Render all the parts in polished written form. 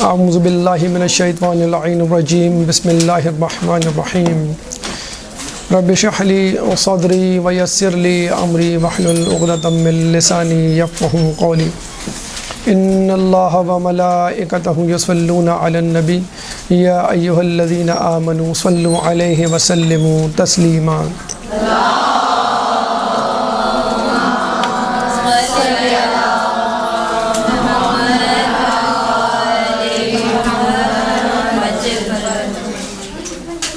اعوذ باللہ من الشیطان اللعین الرجیم بسم اللہ الرحمن الرحیم رب اشرح لی صدری ویسر لی امری واحلل عقدۃ من لسانی یفقہوا قولی ان اللہ وملائکتہ یصلون علی النبی یا ایہا الذین آمنوا صلوا علیہ وسلموا تسلیما۔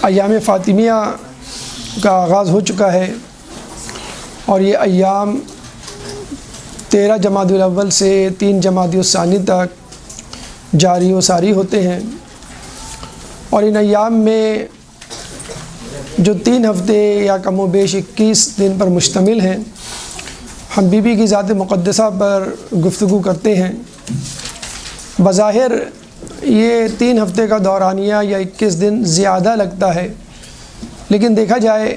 ایام فاطمیہ کا آغاز ہو چکا ہے اور یہ ایام 13 جمادی الاول سے 3 جمادی الثانی تک جاری و ساری ہوتے ہیں، اور ان ایام میں جو 3 ہفتے یا کم و بیش 21 دن پر مشتمل ہیں، ہم بی بی کی ذات مقدسہ پر گفتگو کرتے ہیں۔ بظاہر یہ 3 ہفتے کا دورانیہ یا 21 دن زیادہ لگتا ہے، لیکن دیکھا جائے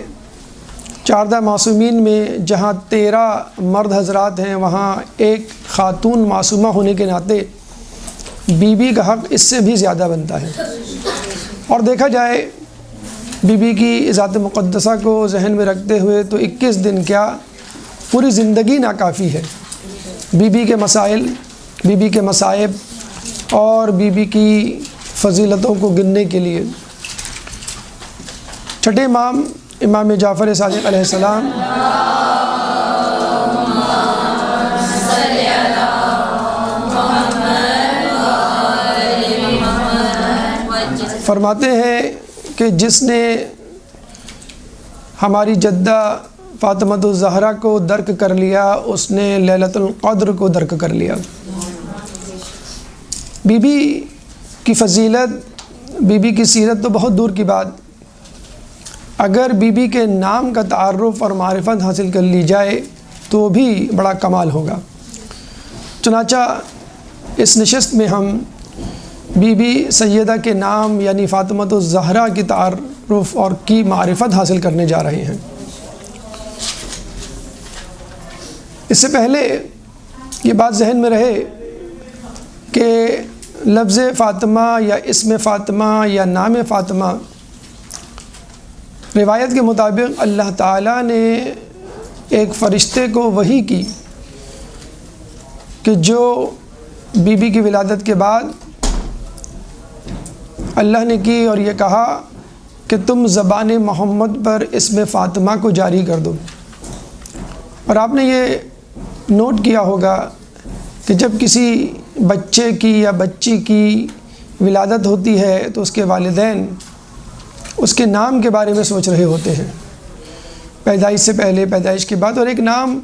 14 معصومین میں جہاں 13 مرد حضرات ہیں، وہاں ایک خاتون معصومہ ہونے کے ناطے بی بی کا حق اس سے بھی زیادہ بنتا ہے۔ اور دیکھا جائے بی بی کی ذات مقدسہ کو ذہن میں رکھتے ہوئے تو 21 دن کیا پوری زندگی ناکافی ہے بی بی کے مسائل، بی بی کے مصائب اور بی بی کی فضیلتوں کو گننے کے لیے۔ چھٹے امام امام جعفر صادق علیہ السلام فرماتے ہیں کہ جس نے ہماری جدہ فاطمۃ الزہرا کو درک کر لیا، اس نے لیلۃ القدر کو درک کر لیا۔ بی بی کی فضیلت، بی بی کی سیرت تو بہت دور کی بات، اگر بی بی کے نام کا تعارف اور معرفت حاصل کر لی جائے تو بھی بڑا کمال ہوگا۔ چنانچہ اس نشست میں ہم بی بی سیدہ کے نام یعنی فاطمۃ الزہرا کی تعارف اور کی معرفت حاصل کرنے جا رہے ہیں۔ اس سے پہلے یہ بات ذہن میں رہے کہ لفظ فاطمہ یا اسم فاطمہ یا نام فاطمہ روایت کے مطابق اللہ تعالیٰ نے ایک فرشتے کو وحی کی کہ جو بی بی کی ولادت کے بعد اللہ نے کی اور یہ کہا کہ تم زبان محمد پر اسم فاطمہ کو جاری کر دو۔ اور آپ نے یہ نوٹ کیا ہوگا کہ جب کسی بچے کی یا بچی کی ولادت ہوتی ہے تو اس کے والدین اس کے نام کے بارے میں سوچ رہے ہوتے ہیں، پیدائش سے پہلے، پیدائش کے بعد، اور ایک نام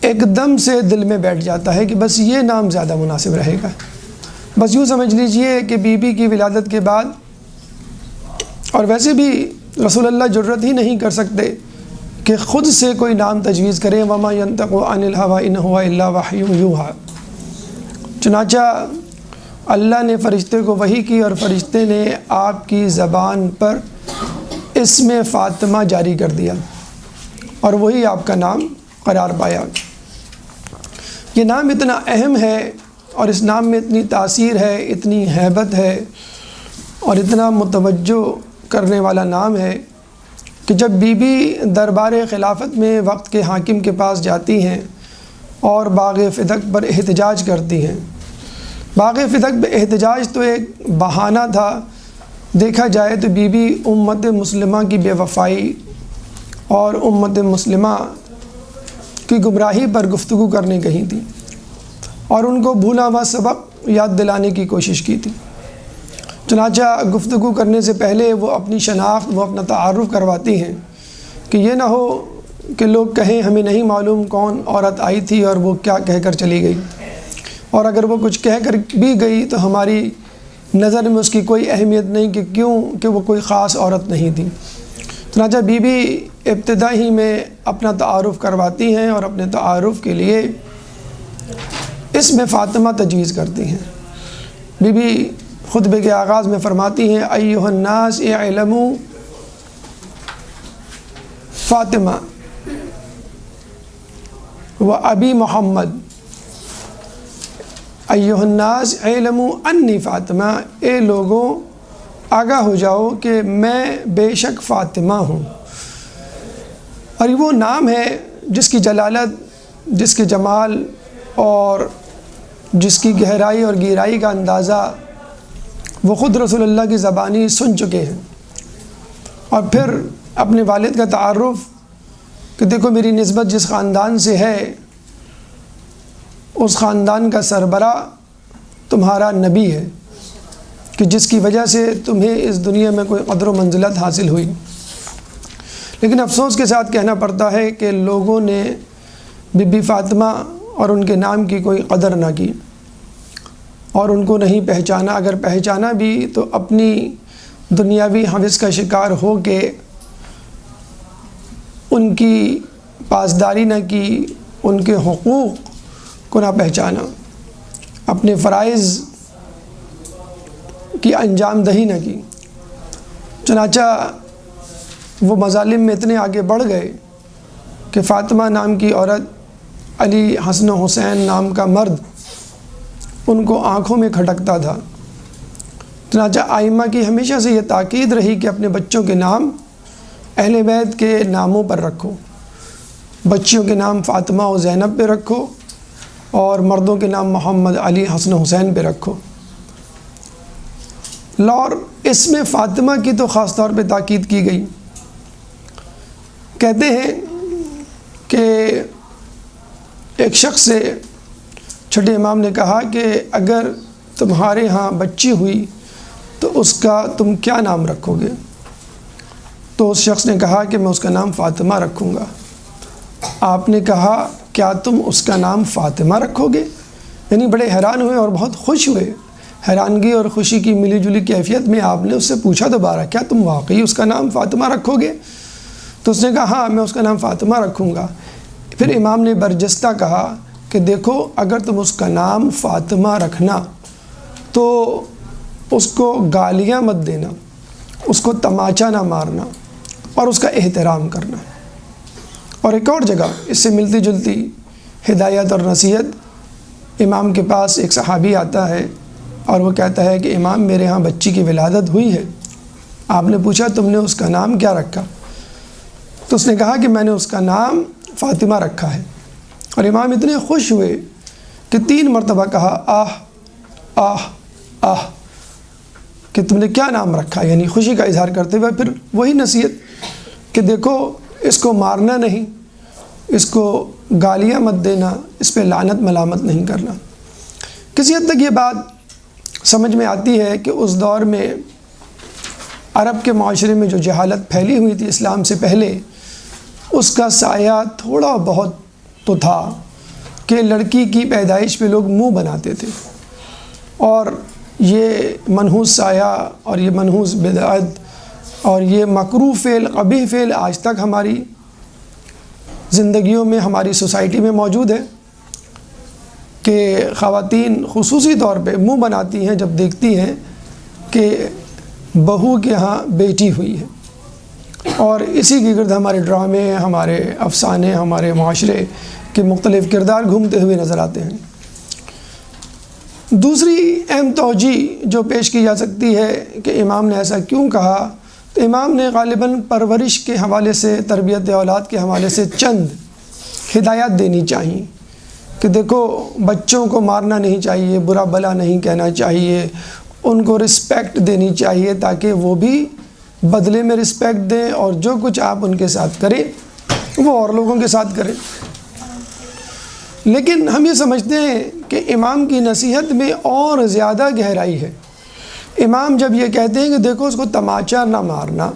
ایک دم سے دل میں بیٹھ جاتا ہے کہ بس یہ نام زیادہ مناسب رہے گا۔ بس یوں سمجھ لیجئے کہ بی بی کی ولادت کے بعد، اور ویسے بھی رسول اللہ جرت ہی نہیں کر سکتے کہ خود سے کوئی نام تجویز کریں، وما ينطق عن الهوى ان هو الا وحی یوحی۔ چنانچہ اللہ نے فرشتے کو وحی کی اور فرشتے نے آپ کی زبان پر اسم فاطمہ جاری کر دیا اور وہی آپ کا نام قرار پایا۔ یہ نام اتنا اہم ہے اور اس نام میں اتنی تاثیر ہے، اتنی ہیبت ہے اور اتنا متوجہ کرنے والا نام ہے کہ جب بی بی دربار خلافت میں وقت کے حاکم کے پاس جاتی ہیں اور باغ فدق پر احتجاج کرتی ہیں۔ باغ فدق پہ احتجاج تو ایک بہانہ تھا، دیکھا جائے تو بی بی امت مسلمہ کی بے وفائی اور امت مسلمہ کی گمراہی پر گفتگو کرنے گئی تھی اور ان کو بھولا ہوا سبق یاد دلانے کی کوشش کی تھی۔ چنانچہ گفتگو کرنے سے پہلے وہ اپنی شناخت، وہ اپنا تعارف کرواتی ہیں کہ یہ نہ ہو کہ لوگ کہیں ہمیں نہیں معلوم کون عورت آئی تھی اور وہ کیا کہہ کر چلی گئی، اور اگر وہ کچھ کہہ کر بھی گئی تو ہماری نظر میں اس کی کوئی اہمیت نہیں کہ کیوں کہ وہ کوئی خاص عورت نہیں تھی۔ چنانچہ بی بی ابتدا ہی میں اپنا تعارف کرواتی ہیں اور اپنے تعارف کے لیے اسم فاطمہ تجویز کرتی ہیں۔ بی بی خطبے کے آغاز میں فرماتی ہیں ایھا الناس اعلموا فاطمہ و ابی محمد، ایھا الناس اعلموا انی فاطمہ، اے لوگوں آگاہ ہو جاؤ کہ میں بے شک فاطمہ ہوں۔ اور یہ وہ نام ہے جس کی جلالت، جس کے جمال اور جس کی گہرائی اور گہرائی کا اندازہ وہ خود رسول اللہ کی زبانی سن چکے ہیں۔ اور پھر اپنے والد کا تعارف کہ دیکھو میری نسبت جس خاندان سے ہے اس خاندان کا سربراہ تمہارا نبی ہے، کہ جس کی وجہ سے تمہیں اس دنیا میں کوئی قدر و منزلت حاصل ہوئی۔ لیکن افسوس کے ساتھ کہنا پڑتا ہے کہ لوگوں نے بی بی فاطمہ اور ان کے نام کی کوئی قدر نہ کی اور ان کو نہیں پہچانا، اگر پہچانا بھی تو اپنی دنیاوی ہوس کا شکار ہو کے ان کی پاسداری نہ کی، ان کے حقوق کو نہ پہچانا، اپنے فرائض کی انجام دہی نہ کی۔ چنانچہ وہ مظالم میں اتنے آگے بڑھ گئے کہ فاطمہ نام کی عورت، علی حسن و حسین نام کا مرد ان کو آنکھوں میں کھٹکتا تھا۔ چنانچہ آئمہ کی ہمیشہ سے یہ تاکید رہی کہ اپنے بچوں کے نام اہل بیت کے ناموں پر رکھو، بچیوں کے نام فاطمہ و زینب پہ رکھو اور مردوں کے نام محمد، علی، حسن و حسین پہ رکھو۔ اور اس میں فاطمہ کی تو خاص طور پہ تاکید کی گئی۔ کہتے ہیں کہ ایک شخص سے چھٹے امام نے کہا کہ اگر تمہارے ہاں بچی ہوئی تو اس کا تم کیا نام رکھو گے؟ تو اس شخص نے کہا کہ میں اس کا نام فاطمہ رکھوں گا۔ آپ نے کہا کیا تم اس کا نام فاطمہ رکھو گے؟ یعنی بڑے حیران ہوئے اور بہت خوش ہوئے۔ حیرانگی اور خوشی کی ملی جلی کیفیت میں آپ نے اس سے پوچھا دوبارہ کیا تم واقعی اس کا نام فاطمہ رکھو گے؟ تو اس نے کہا ہاں میں اس کا نام فاطمہ رکھوں گا۔ پھر امام نے برجستہ کہا کہ دیکھو اگر تم اس کا نام فاطمہ رکھنا تو اس کو گالیاں مت دینا، اس کو تماچا نہ مارنا اور اس کا احترام کرنا۔ اور ایک اور جگہ اس سے ملتی جلتی ہدایت اور نصیحت، امام کے پاس ایک صحابی آتا ہے اور وہ کہتا ہے کہ امام میرے ہاں بچی کی ولادت ہوئی ہے۔ آپ نے پوچھا تم نے اس کا نام کیا رکھا؟ تو اس نے کہا کہ میں نے اس کا نام فاطمہ رکھا ہے۔ اور امام اتنے خوش ہوئے کہ 3 مرتبہ کہا آہ آہ آہ، کہ تم نے کیا نام رکھا، یعنی خوشی کا اظہار کرتے ہوئے پھر وہی نصیحت کہ دیکھو اس کو مارنا نہیں، اس کو گالیاں مت دینا، اس پہ لعنت ملامت نہیں کرنا۔ کسی حد تک یہ بات سمجھ میں آتی ہے کہ اس دور میں عرب کے معاشرے میں جو جہالت پھیلی ہوئی تھی اسلام سے پہلے، اس کا سایہ تھوڑا بہت تو تھا کہ لڑکی کی پیدائش پہ لوگ منہ بناتے تھے، اور یہ منحوس سایہ اور یہ منحوس بدعت اور یہ مکروہ فعل، قبیح فعل آج تک ہماری زندگیوں میں، ہماری سوسائٹی میں موجود ہے کہ خواتین خصوصی طور پہ منہ بناتی ہیں جب دیکھتی ہیں کہ بہو کے ہاں بیٹی ہوئی ہے، اور اسی کے گرد ہمارے ڈرامے، ہمارے افسانے، ہمارے معاشرے کے مختلف کردار گھومتے ہوئے نظر آتے ہیں۔ دوسری اہم توجہ جو پیش کی جا سکتی ہے کہ امام نے ایسا کیوں کہا، تو امام نے غالباً پرورش کے حوالے سے، تربیت اولاد کے حوالے سے چند ہدایات دینی چاہیے کہ دیکھو بچوں کو مارنا نہیں چاہیے، برا بلا نہیں کہنا چاہیے، ان کو رسپیکٹ دینی چاہیے تاکہ وہ بھی بدلے میں رسپیکٹ دیں، اور جو کچھ آپ ان کے ساتھ کریں وہ اور لوگوں کے ساتھ کریں۔ لیکن ہم یہ سمجھتے ہیں کہ امام کی نصیحت میں اور زیادہ گہرائی ہے۔ امام جب یہ کہتے ہیں کہ دیکھو اس کو تماچا نہ مارنا،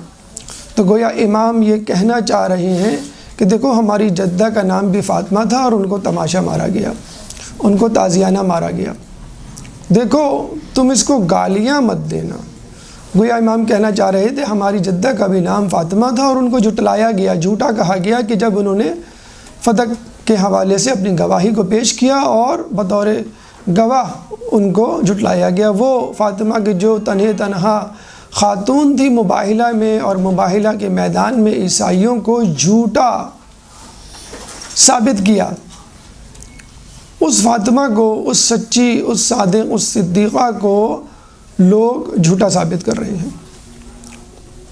تو گویا امام یہ کہنا چاہ رہے ہیں کہ دیکھو ہماری جدہ کا نام بھی فاطمہ تھا اور ان کو تماشا مارا گیا، ان کو تازیانہ مارا گیا، دیکھو تم اس کو گالیاں مت دینا۔ گویا امام کہنا چاہ رہے تھے ہماری جدہ کا بھی نام فاطمہ تھا اور ان کو جھٹلایا گیا، جھوٹا کہا گیا کہ جب انہوں نے فتح کے حوالے سے اپنی گواہی کو پیش کیا اور بطور گواہ ان کو جھٹلایا گیا۔ وہ فاطمہ کے جو تنہا خاتون تھی مباہلہ میں، اور مباہلہ کے میدان میں عیسائیوں کو جھوٹا ثابت کیا، اس فاطمہ کو، اس سچی، اس صادق، اس صدیقہ کو لوگ جھوٹا ثابت کر رہے ہیں۔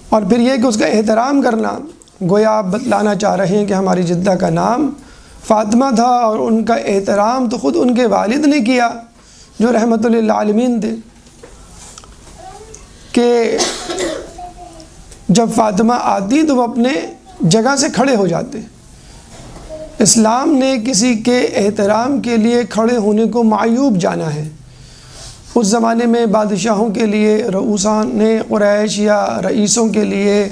اور پھر یہ کہ اس کا احترام کرنا، گویا آپ بتلانا چاہ رہے ہیں کہ ہماری جدہ کا نام فاطمہ تھا، اور ان کا احترام تو خود ان کے والد نے کیا جو رحمت للعالمین تھے، کہ جب فاطمہ آتی تو وہ اپنے جگہ سے کھڑے ہو جاتے۔ اسلام نے کسی کے احترام کے لیے کھڑے ہونے کو معیوب جانا ہے۔ اس زمانے میں بادشاہوں کے لیے، رؤوسان قریش یا رئیسوں کے لیے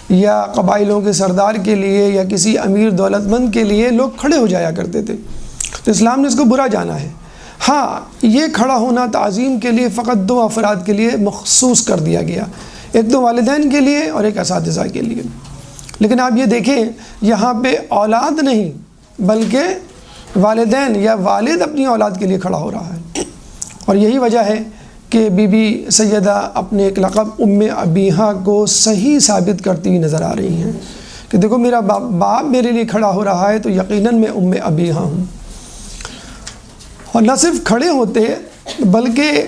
یا قبائلوں کے سردار کے لیے یا کسی امیر دولت مند کے لیے لوگ کھڑے ہو جایا کرتے تھے، تو اسلام نے اس کو برا جانا ہے۔ ہاں، یہ کھڑا ہونا تعظیم کے لیے فقط دو افراد کے لیے مخصوص کر دیا گیا، ایک تو والدین کے لیے اور ایک اساتذہ کے لیے۔ لیکن آپ یہ دیکھیں، یہاں پہ اولاد نہیں بلکہ والدین یا والد اپنی اولاد کے لیے کھڑا ہو رہا ہے۔ اور یہی وجہ ہے کہ بی بی سیدہ اپنے ایک لقب ام ابیہا کو صحیح ثابت کرتی ہوئی نظر آ رہی ہیں کہ دیکھو میرا باپ میرے لیے کھڑا ہو رہا ہے تو یقیناً میں ام ابیہا ہوں۔ اور نہ صرف کھڑے ہوتے بلکہ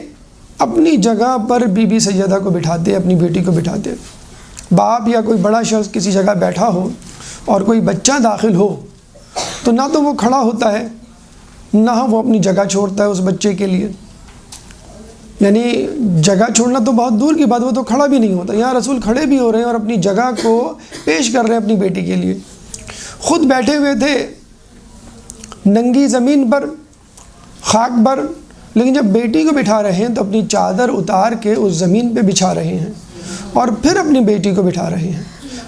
اپنی جگہ پر بی بی سیدہ کو بٹھاتے، اپنی بیٹی کو بٹھاتے۔ باپ یا کوئی بڑا شخص کسی جگہ بیٹھا ہو اور کوئی بچہ داخل ہو تو نہ تو وہ کھڑا ہوتا ہے نہ وہ اپنی جگہ چھوڑتا ہے اس بچے کے لیے، یعنی جگہ چھوڑنا تو بہت دور کی بات، وہ تو کھڑا بھی نہیں ہوتا۔ یہاں رسول کھڑے بھی ہو رہے ہیں اور اپنی جگہ کو پیش کر رہے ہیں اپنی بیٹی کے لیے۔ خود بیٹھے ہوئے تھے ننگی زمین پر، خاک پر، لیکن جب بیٹی کو بٹھا رہے ہیں تو اپنی چادر اتار کے اس زمین پہ بچھا رہے ہیں اور پھر اپنی بیٹی کو بٹھا رہے ہیں۔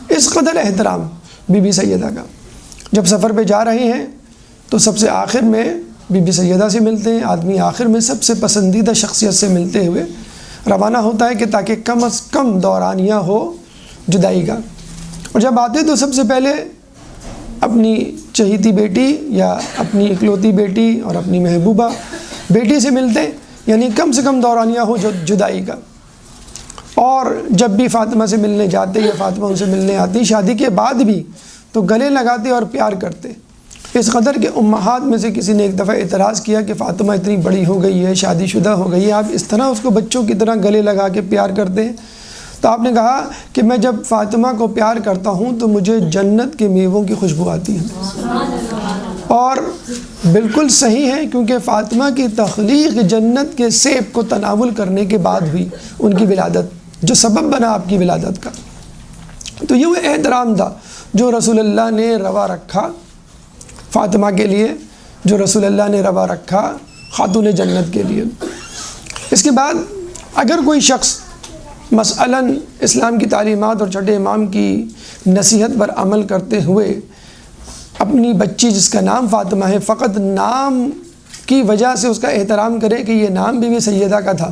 اس قدر احترام بی بی سیدہ کا۔ جب سفر پہ جا رہے ہیں تو سب سے آخر میں بی بی سیدہ سے ملتے ہیں، آدمی آخر میں سب سے پسندیدہ شخصیت سے ملتے ہوئے روانہ ہوتا ہے کہ تاکہ کم از کم دورانیہ ہو جدائی کا۔ اور جب آتے تو سب سے پہلے اپنی چہیتی بیٹی یا اپنی اکلوتی بیٹی اور اپنی محبوبہ بیٹی سے ملتے، یعنی کم سے کم دورانیہ ہو جدائی کا۔ اور جب بھی فاطمہ سے ملنے جاتے یا فاطمہ ان سے ملنے آتی شادی کے بعد بھی تو گلے لگاتے اور پیار کرتے، اس قدر کہ امہات میں سے کسی نے ایک دفعہ اعتراض کیا کہ فاطمہ اتنی بڑی ہو گئی ہے، شادی شدہ ہو گئی ہے، آپ اس طرح اس کو بچوں کی طرح گلے لگا کے پیار کرتے ہیں؟ تو آپ نے کہا کہ میں جب فاطمہ کو پیار کرتا ہوں تو مجھے جنت کے میووں کی خوشبو آتی ہے۔ اور بالکل صحیح ہے، کیونکہ فاطمہ کی تخلیق جنت کے سیب کو تناول کرنے کے بعد ہوئی، ان کی ولادت جو سبب بنا آپ کی ولادت کا۔ تو یہ وہ احترام تھا جو رسول اللہ نے روا رکھا فاطمہ کے لیے، جو رسول اللہ نے روا رکھا خاتون جنت کے لیے۔ اس کے بعد اگر کوئی شخص مثلاً اسلام کی تعلیمات اور چھٹے امام کی نصیحت پر عمل کرتے ہوئے اپنی بچی جس کا نام فاطمہ ہے فقط نام کی وجہ سے اس کا احترام کرے کہ یہ نام بی بی سیدہ کا تھا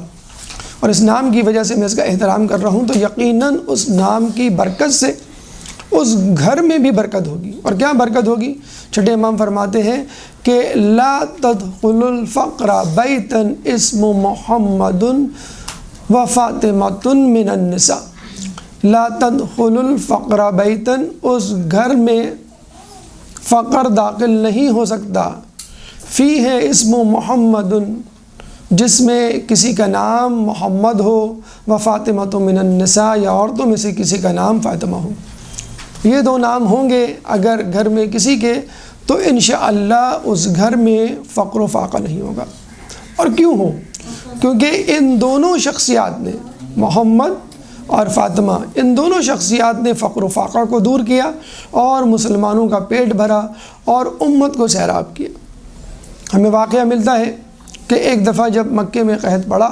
اور اس نام کی وجہ سے میں اس کا احترام کر رہا ہوں، تو یقیناً اس نام کی برکت سے اس گھر میں بھی برکت ہوگی۔ اور کیا برکت ہوگی؟ چھٹے امام فرماتے ہیں کہ لا تدخل الفقر بیتا اسم محمد و فاطمۃ من النساء۔ لا تدخل الفقر بیتا، اس گھر میں فقر داخل نہیں ہو سکتا، فی ہے اسم محمد، جس میں کسی کا نام محمد ہو، و فاطمۃ من النساء، یا عورتوں میں سے کسی کا نام فاطمہ ہو۔ یہ دو نام ہوں گے اگر گھر میں کسی کے، تو انشاءاللہ اس گھر میں فقر و فاقہ نہیں ہوگا۔ اور کیوں ہو؟ کیونکہ ان دونوں شخصیات نے، محمد اور فاطمہ، ان دونوں شخصیات نے فقر و فاقہ کو دور کیا اور مسلمانوں کا پیٹ بھرا اور امت کو سیراب کیا۔ ہمیں واقعہ ملتا ہے کہ ایک دفعہ جب مکے میں قحط پڑا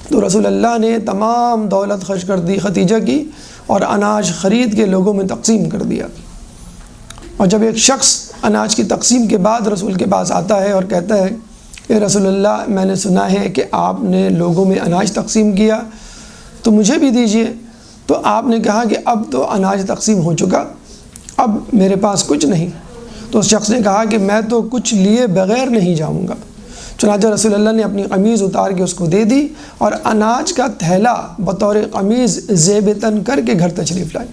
تو رسول اللہ نے تمام دولت خرچ کر دی خدیجہ کی اور اناج خرید کے لوگوں میں تقسیم کر دیا۔ اور جب ایک شخص اناج کی تقسیم کے بعد رسول کے پاس آتا ہے اور کہتا ہے اے رسول اللہ، میں نے سنا ہے کہ آپ نے لوگوں میں اناج تقسیم کیا تو مجھے بھی دیجئے۔ تو آپ نے کہا کہ اب تو اناج تقسیم ہو چکا، اب میرے پاس کچھ نہیں۔ تو اس شخص نے کہا کہ میں تو کچھ لیے بغیر نہیں جاؤں گا۔ چنانچہ رسول اللہ نے اپنی قمیض اتار کے اس کو دے دی اور اناج کا تھیلا بطور قمیض زیب تن کر کے گھر تشریف لائے۔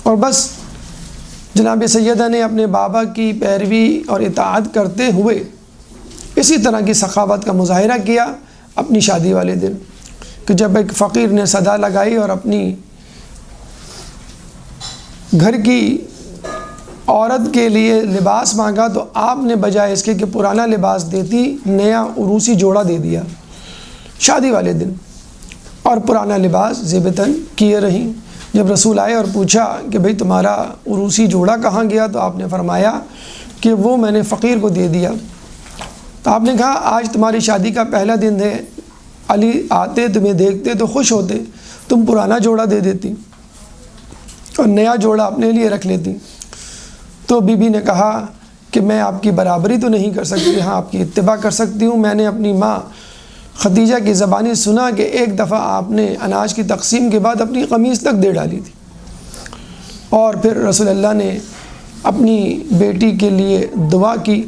اور بس جناب سیدہ نے اپنے بابا کی پیروی اور اطاعت کرتے ہوئے اسی طرح کی سخاوت کا مظاہرہ کیا اپنی شادی والے دن، کہ جب ایک فقیر نے صدا لگائی اور اپنی گھر کی عورت کے لیے لباس مانگا تو آپ نے بجائے اس کے کہ پرانا لباس دیتی، نیا عروسی جوڑا دے دیا شادی والے دن، اور پرانا لباس زیبتاً کیے رہیں۔ جب رسول آئے اور پوچھا کہ بھئی تمہارا عروسی جوڑا کہاں گیا، تو آپ نے فرمایا کہ وہ میں نے فقیر کو دے دیا۔ تو آپ نے کہا آج تمہاری شادی کا پہلا دن ہے، علی آتے تمہیں دیکھتے تو خوش ہوتے، تم پرانا جوڑا دے دیتی اور نیا جوڑا اپنے لیے رکھ لیتی۔ تو بی بی نے کہا کہ میں آپ کی برابری تو نہیں کر سکتی، ہاں آپ کی اتباع کر سکتی ہوں۔ میں نے اپنی ماں خدیجہ کی زبانی سنا کہ ایک دفعہ آپ نے اناج کی تقسیم کے بعد اپنی قمیص تک دے ڈالی تھی، اور پھر رسول اللہ نے اپنی بیٹی کے لیے دعا کی،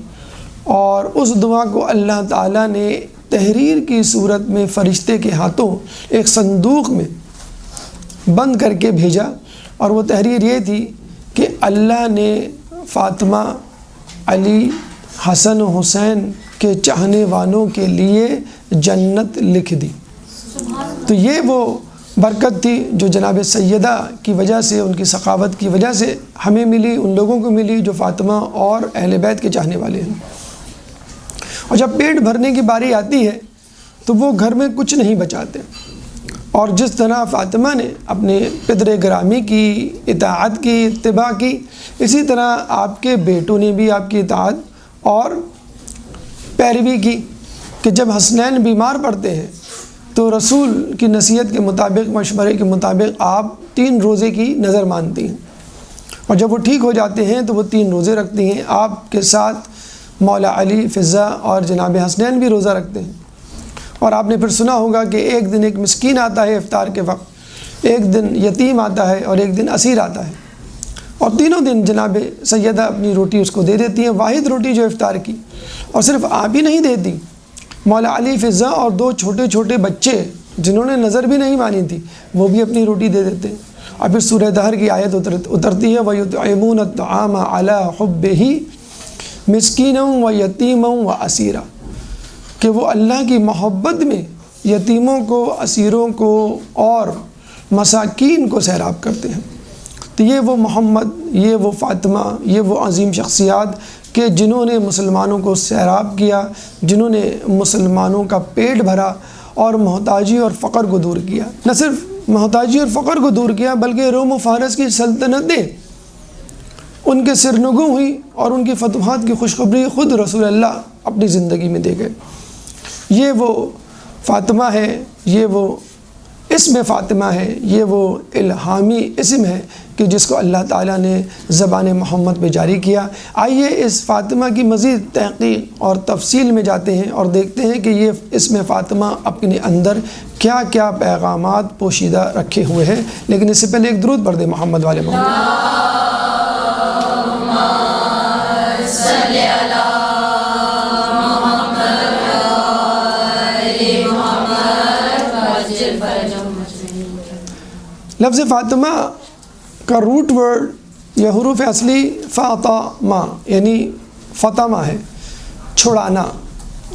اور اس دعا کو اللہ تعالیٰ نے تحریر کی صورت میں فرشتے کے ہاتھوں ایک صندوق میں بند کر کے بھیجا، اور وہ تحریر یہ تھی کہ اللہ نے فاطمہ، علی، حسن و حسین کے چاہنے والوں کے لیے جنت لکھ دی۔ تو یہ وہ برکت تھی جو جناب سیدہ کی وجہ سے، ان کی سخاوت کی وجہ سے ہمیں ملی، ان لوگوں کو ملی جو فاطمہ اور اہل بیت کے چاہنے والے ہیں۔ اور جب پیٹ بھرنے کی باری آتی ہے تو وہ گھر میں کچھ نہیں بچاتے، اور جس طرح فاطمہ نے اپنے پدر گرامی کی اطاعت کی، اتباع کی، اسی طرح آپ کے بیٹوں نے بھی آپ کی اطاعت اور پیروی کی، کہ جب حسنین بیمار پڑتے ہیں تو رسول کی نصیحت کے مطابق، مشورے کے مطابق آپ 3 روزے کی نظر مانتی ہیں، اور جب وہ ٹھیک ہو جاتے ہیں تو وہ 3 روزے رکھتی ہیں۔ آپ کے ساتھ مولا علی، فضہ اور جناب حسنین بھی روزہ رکھتے ہیں۔ اور آپ نے پھر سنا ہوگا کہ ایک دن ایک مسکین آتا ہے افطار کے وقت، ایک دن یتیم آتا ہے، اور ایک دن اسیر آتا ہے، اور تینوں دن جناب سیدہ اپنی روٹی اس کو دے دیتی ہیں، واحد روٹی جو افطار کی۔ اور صرف آپ ہی نہیں دیتی، مولا علی، فضہ اور 2 چھوٹے چھوٹے بچے جنہوں نے نظر بھی نہیں مانی تھی، وہ بھی اپنی روٹی دے دیتے ہیں۔ اور پھر سورہ دہر کی آیت اترتی ہے، وَيُطْعِمُونَ الطَّعَامَ عَلَىٰ حُبِّهِ مِسْكِينًا وَيَتِيمًا وَأَسِيرًا، کہ وہ اللہ کی محبت میں یتیموں کو، اسیروں کو اور مساکین کو سیراب کرتے ہیں۔ تو یہ وہ محمد، یہ وہ فاطمہ، یہ وہ عظیم شخصیات کہ جنہوں نے مسلمانوں کو سیراب کیا، جنہوں نے مسلمانوں کا پیٹ بھرا اور محتاجی اور فقر کو دور کیا۔ نہ صرف محتاجی اور فقر کو دور کیا بلکہ روم و فارس کی سلطنتیں ان کے سرنگوں ہوئی، اور ان کی فتوحات کی خوشخبری خود رسول اللہ اپنی زندگی میں دے گئے۔ یہ وہ فاطمہ ہے، یہ وہ اسم فاطمہ ہے، یہ وہ الہامی اسم ہے کہ جس کو اللہ تعالیٰ نے زبان محمد پہ جاری کیا۔ آئیے اس فاطمہ کی مزید تحقیق اور تفصیل میں جاتے ہیں اور دیکھتے ہیں کہ یہ اسم فاطمہ اپنے اندر کیا کیا پیغامات پوشیدہ رکھے ہوئے ہیں۔ لیکن اس سے پہلے ایک درود پڑھ دیں محمد والے محمد۔ لفظ فاطمہ کا روٹ ورڈ یا حروف اصلی فاطمہ یعنی فاطمہ ہے، چھڑانا،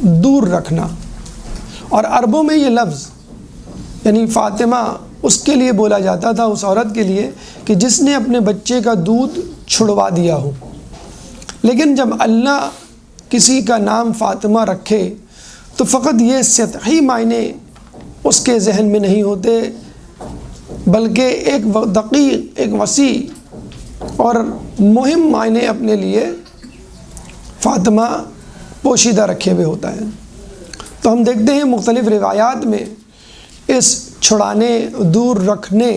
دور رکھنا، اور عربوں میں یہ لفظ یعنی فاطمہ اس کے لیے بولا جاتا تھا، اس عورت کے لیے کہ جس نے اپنے بچے کا دودھ چھڑوا دیا ہو۔ لیکن جب اللہ کسی کا نام فاطمہ رکھے تو فقط یہ سطحی معنی اس کے ذہن میں نہیں ہوتے، بلکہ ایک دقیق، ایک وسیع اور مہم معنی اپنے لیے فاطمہ پوشیدہ رکھے ہوئے ہوتا ہے۔ تو ہم دیکھتے ہیں مختلف روایات میں اس چھڑانے، دور رکھنے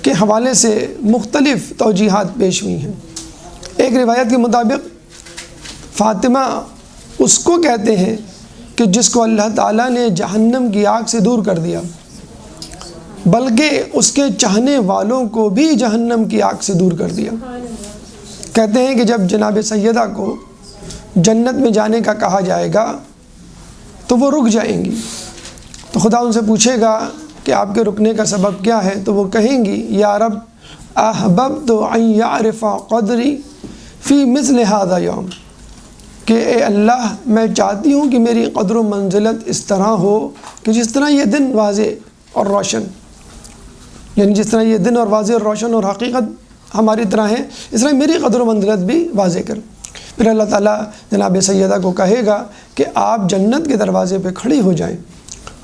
کے حوالے سے مختلف توجیحات پیش ہوئی ہیں۔ ایک روایت کے مطابق فاطمہ اس کو کہتے ہیں کہ جس کو اللہ تعالیٰ نے جہنم کی آگ سے دور کر دیا، بلکہ اس کے چاہنے والوں کو بھی جہنم کی آگ سے دور کر دیا۔ کہتے ہیں کہ جب جناب سیدہ کو جنت میں جانے کا کہا جائے گا تو وہ رک جائیں گی، تو خدا ان سے پوچھے گا کہ آپ کے رکنے کا سبب کیا ہے، تو وہ کہیں گی یا رب احببت ان یعرف قدری فی مثل هذا یوم، کہ اے اللہ میں چاہتی ہوں کہ میری قدر و منزلت اس طرح ہو کہ جس طرح یہ دن واضح اور روشن، یعنی جس طرح یہ دن اور واضح اور روشن اور حقیقت ہماری طرح ہے، اس طرح میری قدر و منزلت بھی واضح کر۔ پھر اللہ تعالیٰ جناب سیدہ کو کہے گا کہ آپ جنت کے دروازے پہ کھڑی ہو جائیں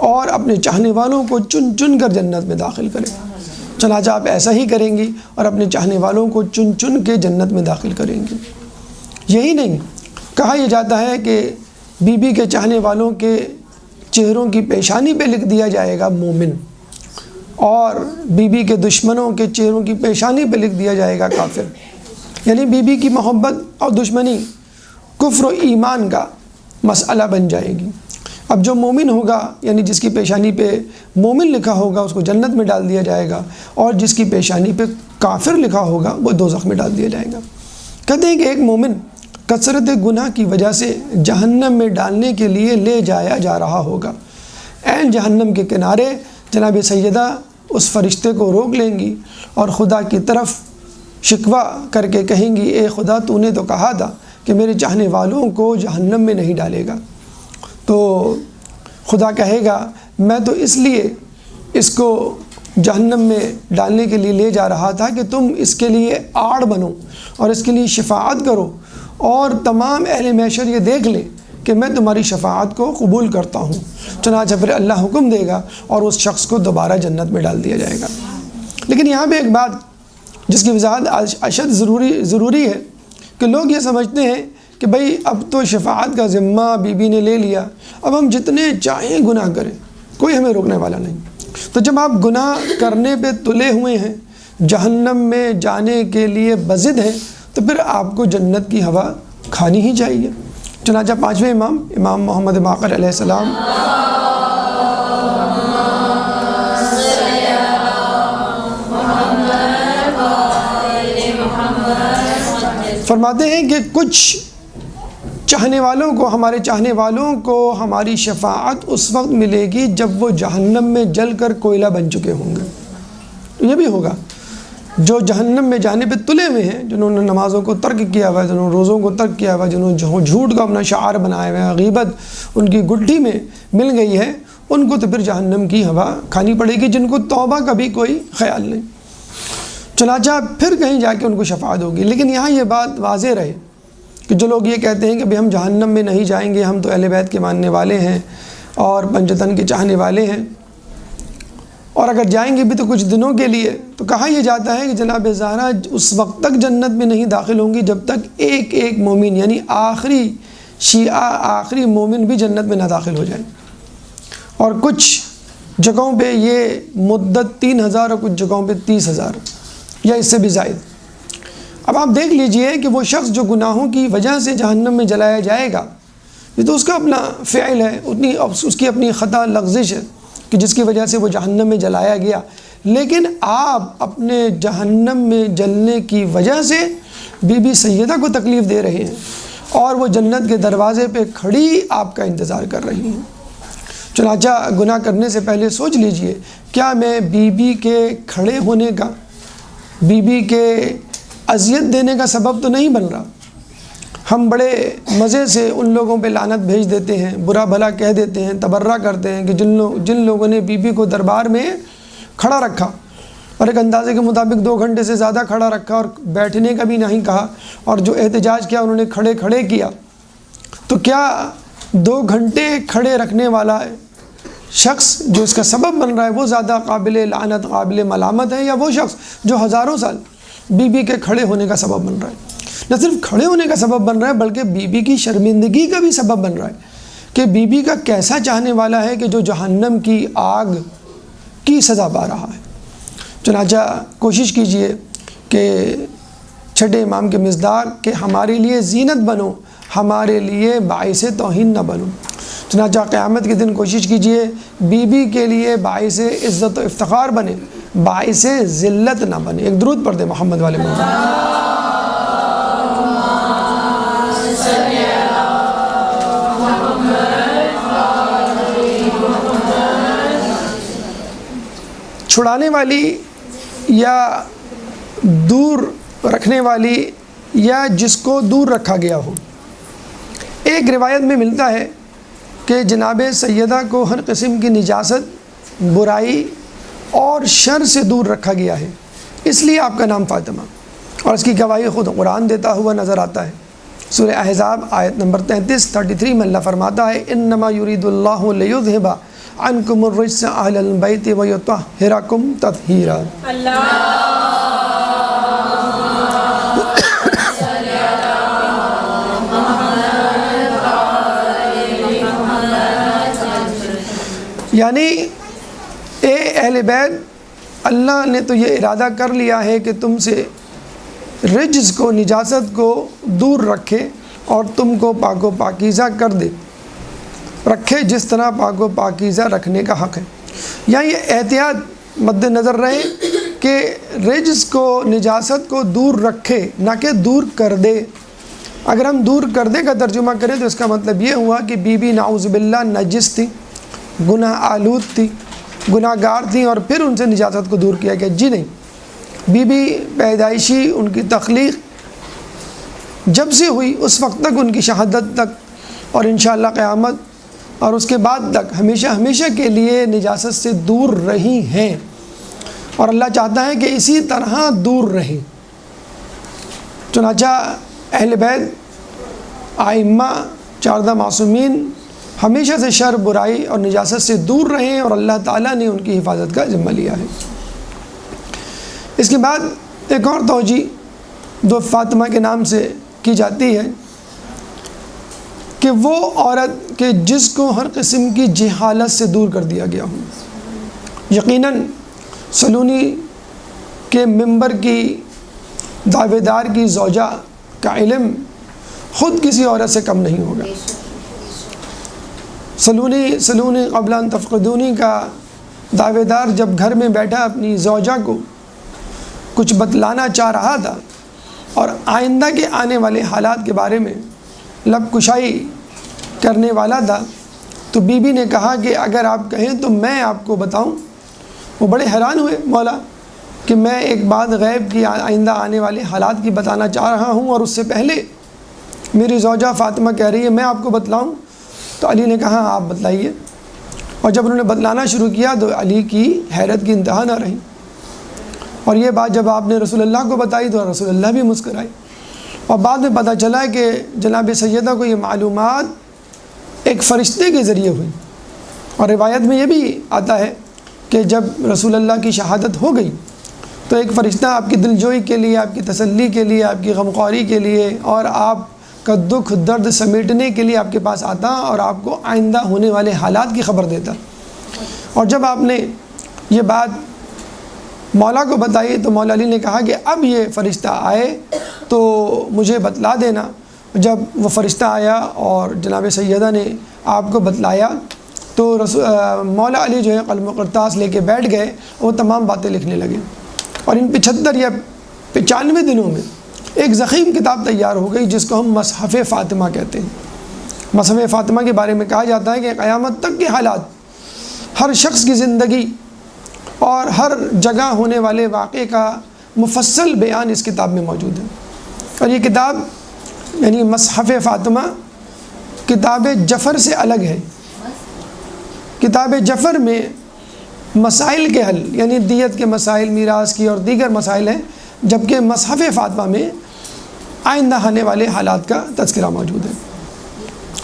اور اپنے چاہنے والوں کو چن چن کر جنت میں داخل کریں۔ چنانچہ آپ ایسا ہی کریں گی اور اپنے چاہنے والوں کو چن چن کے جنت میں داخل کریں گی۔ یہی نہیں، کہا یہ جاتا ہے کہ بی بی کے چاہنے والوں کے چہروں کی پیشانی پہ لکھ دیا جائے گا مومن، اور بی بی کے دشمنوں کے چہروں کی پیشانی پہ لکھ دیا جائے گا کافر۔ یعنی بی بی کی محبت اور دشمنی کفر و ایمان کا مسئلہ بن جائے گی۔ اب جو مومن ہوگا، یعنی جس کی پیشانی پہ مومن لکھا ہوگا، اس کو جنت میں ڈال دیا جائے گا، اور جس کی پیشانی پہ کافر لکھا ہوگا وہ دوزخ میں ڈال دیا جائے گا۔ کہتے ہیں کہ ایک مومن کثرت گناہ کی وجہ سے جہنم میں ڈالنے کے لیے لے جایا جا رہا ہوگا۔ عین جہنم کے کنارے جناب سیدہ اس فرشتے کو روک لیں گی اور خدا کی طرف شکوہ کر کے کہیں گی، اے خدا تو نے تو کہا تھا کہ میرے چاہنے والوں کو جہنم میں نہیں ڈالے گا۔ تو خدا کہے گا میں تو اس لیے اس کو جہنم میں ڈالنے کے لیے لے جا رہا تھا کہ تم اس کے لیے آڑ بنو اور اس کے لیے شفاعت کرو، اور تمام اہل محشر یہ دیکھ لیں کہ میں تمہاری شفاعت کو قبول کرتا ہوں۔ چنانچہ پھر اللہ حکم دے گا اور اس شخص کو دوبارہ جنت میں ڈال دیا جائے گا۔ لیکن یہاں پہ ایک بات جس کی وضاحت اشد ضروری ہے کہ لوگ یہ سمجھتے ہیں کہ بھئی اب تو شفاعت کا ذمہ بی بی نے لے لیا، اب ہم جتنے چاہیں گناہ کریں، کوئی ہمیں روکنے والا نہیں۔ تو جب آپ گناہ کرنے پہ تلے ہوئے ہیں، جہنم میں جانے کے لیے بضد ہیں، تو پھر آپ کو جنت کی ہوا کھانی ہی چاہیے۔ چنانچہ پانچویں امام محمد باقر علیہ السلام فرماتے ہیں کہ کچھ چاہنے والوں کو، ہمارے چاہنے والوں کو ہماری شفاعت اس وقت ملے گی جب وہ جہنم میں جل کر کوئلہ بن چکے ہوں گے۔ یہ بھی ہوگا جو جہنم میں جانے پہ تلے ہوئے ہیں، جنہوں نے نمازوں کو ترک کیا ہوا ہے، جنہوں نے روزوں کو ترک کیا ہوا ہے، جنہوں نے جھوٹ کو اپنا شعار بنایا ہوا ہے، غیبت ان کی گڈھی میں مل گئی ہے، ان کو تو پھر جہنم کی ہوا کھانی پڑے گی، جن کو توبہ کا بھی کوئی خیال نہیں۔ چنانچہ پھر کہیں جا کے ان کو شفاعت ہوگی۔ لیکن یہاں یہ بات واضح رہے کہ جو لوگ یہ کہتے ہیں کہ بھئی ہم جہنم میں نہیں جائیں گے، ہم تو اہل بیت کے ماننے والے ہیں اور پنجتن کے چاہنے والے ہیں، اور اگر جائیں گے بھی تو کچھ دنوں کے لیے، تو کہا یہ جاتا ہے کہ جناب زہرا اس وقت تک جنت میں نہیں داخل ہوں گی جب تک ایک ایک مومن، یعنی آخری شیعہ، آخری مومن بھی جنت میں نہ داخل ہو جائیں۔ اور کچھ جگہوں پہ یہ مدت 3000 اور کچھ جگہوں پہ 30,000 یا اس سے بھی زائد۔ اب آپ دیکھ لیجئے کہ وہ شخص جو گناہوں کی وجہ سے جہنم میں جلایا جائے گا، یہ تو اس کا اپنا فعل ہے، اس کی اپنی خطا لغزش ہے کہ جس کی وجہ سے وہ جہنم میں جلایا گیا، لیکن آپ اپنے جہنم میں جلنے کی وجہ سے بی بی سیدہ کو تکلیف دے رہے ہیں، اور وہ جنت کے دروازے پہ کھڑی آپ کا انتظار کر رہی ہیں۔ چنانچہ گناہ کرنے سے پہلے سوچ لیجئے، کیا میں بی بی کے کھڑے ہونے کا، بی بی کے اذیت دینے کا سبب تو نہیں بن رہا؟ ہم بڑے مزے سے ان لوگوں پہ لعنت بھیج دیتے ہیں، برا بھلا کہہ دیتے ہیں، تبرہ کرتے ہیں کہ جن لوگوں نے بی بی کو دربار میں کھڑا رکھا اور ایک اندازے کے مطابق 2 گھنٹے سے زیادہ کھڑا رکھا اور بیٹھنے کا بھی نہیں کہا، اور جو احتجاج کیا انہوں نے کھڑے کھڑے کیا، تو کیا 2 گھنٹے کھڑے رکھنے والا شخص جو اس کا سبب بن رہا ہے وہ زیادہ قابل لعنت، قابل ملامت ہے، یا وہ شخص جو ہزاروں سال بی بی کے کھڑے ہونے کا سبب بن رہا ہے؟ نہ صرف کھڑے ہونے کا سبب بن رہا ہے بلکہ بی بی کی شرمندگی کا بھی سبب بن رہا ہے کہ بی بی کا کیسا چاہنے والا ہے کہ جو جہنم کی آگ کی سزا پا رہا ہے۔ چنانچہ کوشش کیجئے کہ چھٹے امام کے مصداق کہ ہمارے لیے زینت بنو، ہمارے لیے باعث توہین نہ بنو۔ چنانچہ قیامت کے دن کوشش کیجئے بی بی کے لیے باعث عزت و افتخار بنے، باعث ذلت نہ بنے۔ ایک درود پڑھ دیں محمد والے محمد۔ چھڑانے والی یا دور رکھنے والی یا جس کو دور رکھا گیا ہو، ایک روایت میں ملتا ہے کہ جناب سیدہ کو ہر قسم کی نجاست، برائی اور شر سے دور رکھا گیا ہے، اس لیے آپ کا نام فاطمہ، اور اس کی گواہی خود قرآن دیتا ہوا نظر آتا ہے۔ سورہ احزاب آیت نمبر 33 میں اللہ فرماتا ہے انما یرید اللہ لیذھب عنکم الرجس اہل البیت ویطہرکم تطہیرا۔ یعنی اے اہل بیت، اللہ نے تو یہ ارادہ کر لیا ہے کہ تم سے رجس کو، نجاست کو دور رکھے اور تم کو پاک و پاکیزہ کر دے، رکھے جس طرح پاک و پاکیزہ رکھنے کا حق ہے۔ یہاں یہ احتیاط مد نظر رہے کہ رجس کو، نجاست کو دور رکھے، نہ کہ دور کر دے۔ اگر ہم دور کر دے کا ترجمہ کریں تو اس کا مطلب یہ ہوا کہ بی بی نعوذ باللہ نجس تھی، گناہ آلود تھی، گناہ گار تھیں، اور پھر ان سے نجاست کو دور کیا گیا۔ جی نہیں، بی بی پیدائشی، ان کی تخلیق جب سے ہوئی اس وقت تک، ان کی شہادت تک، اور انشاءاللہ قیامت اور اس کے بعد تک ہمیشہ ہمیشہ کے لیے نجاست سے دور رہی ہیں، اور اللہ چاہتا ہے کہ اسی طرح دور رہیں۔ چنانچہ اہل بیت، ائمہ، 14 معصومین ہمیشہ سے شر، برائی اور نجاست سے دور رہیں، اور اللہ تعالیٰ نے ان کی حفاظت کا ذمہ لیا ہے۔ اس کے بعد ایک اور توجیہ جو فاطمہ کے نام سے کی جاتی ہے کہ وہ عورت کہ جس کو ہر قسم کی جہالت سے دور کر دیا گیا ہو۔ یقیناً سلونی کے منبر کی دعوے دار کی زوجہ کا علم خود کسی عورت سے کم نہیں ہوگا۔ سلونی قبل ان تفقدونی کا دعوے دار جب گھر میں بیٹھا اپنی زوجہ کو کچھ بتلانا چاہ رہا تھا اور آئندہ کے آنے والے حالات کے بارے میں لب کشائی کرنے والا تھا، تو بی بی نے کہا کہ اگر آپ کہیں تو میں آپ کو بتاؤں۔ وہ بڑے حیران ہوئے مولا کہ میں ایک بات غیب کی، آئندہ آنے والے حالات کی بتانا چاہ رہا ہوں، اور اس سے پہلے میری زوجہ فاطمہ کہہ رہی ہے میں آپ کو بتلاؤں۔ تو علی نے کہا آپ بتلائیے، اور جب انہوں نے بتلانا شروع کیا تو علی کی حیرت کی انتہا نہ رہی، اور یہ بات جب آپ نے رسول اللہ کو بتائی تو رسول اللہ بھی مسکرائے، اور بعد میں پتہ چلا کہ جناب سیدہ کو یہ معلومات ایک فرشتے کے ذریعے ہوئی، اور روایت میں یہ بھی آتا ہے کہ جب رسول اللہ کی شہادت ہو گئی تو ایک فرشتہ آپ کی دلجوئی کے لیے، آپ کی تسلی کے لیے، آپ کی غمخواری کے لیے اور آپ کا دکھ درد سمیٹنے کے لیے آپ کے پاس آتا اور آپ کو آئندہ ہونے والے حالات کی خبر دیتا۔ اور جب آپ نے یہ بات مولا کو بتائی تو مولا علی نے کہا کہ اب یہ فرشتہ آئے تو مجھے بتلا دینا۔ جب وہ فرشتہ آیا اور جناب سیدہ نے آپ کو بتلایا تو مولا علی جو ہے قلم و کرتاس لے کے بیٹھ گئے، وہ تمام باتیں لکھنے لگے، اور ان 75 یا 95 دنوں میں ایک ضخیم کتاب تیار ہو گئی جس کو ہم مصحف فاطمہ کہتے ہیں۔ مصحف فاطمہ کے بارے میں کہا جاتا ہے کہ قیامت تک کے حالات، ہر شخص کی زندگی اور ہر جگہ ہونے والے واقعے کا مفصل بیان اس کتاب میں موجود ہے۔ اور یہ کتاب یعنی مصحف فاطمہ کتاب جفر سے الگ ہے۔ کتاب جفر میں مسائل کے حل یعنی دیت کے مسائل، میراث کی اور دیگر مسائل ہیں، جبکہ مصحف فاطمہ میں آئندہ آنے والے حالات کا تذکرہ موجود ہے۔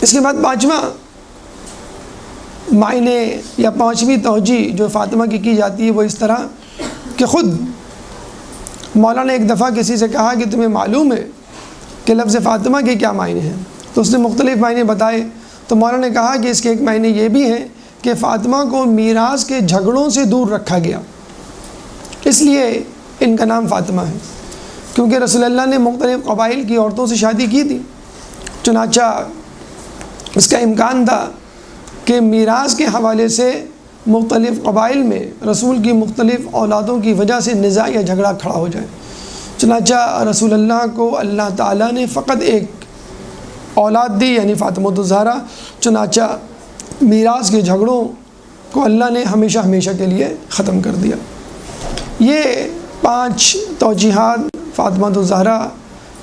اس کے بعد 5واں معنی یا 5ویں توجیہ جو فاطمہ کی جاتی ہے وہ اس طرح کہ خود مولا نے ایک دفعہ کسی سے کہا کہ تمہیں معلوم ہے کہ لفظ فاطمہ کے کیا معنی ہیں؟ تو اس نے مختلف معنی بتائے، تو مولا نے کہا کہ اس کے ایک معنی یہ بھی ہیں کہ فاطمہ کو میراث کے جھگڑوں سے دور رکھا گیا، اس لیے ان کا نام فاطمہ ہے، کیونکہ رسول اللہ نے مختلف قبائل کی عورتوں سے شادی کی تھی، چنانچہ اس کا امکان تھا کہ میراث کے حوالے سے مختلف قبائل میں رسول کی مختلف اولادوں کی وجہ سے نزاع یا جھگڑا کھڑا ہو جائے۔ چنانچہ رسول اللہ کو اللہ تعالیٰ نے فقط ایک اولاد دی یعنی فاطمہ الزہرا، چنانچہ میراث کے جھگڑوں کو اللہ نے ہمیشہ ہمیشہ کے لیے ختم کر دیا۔ یہ 5 توجیحات فاطمہ الزہرا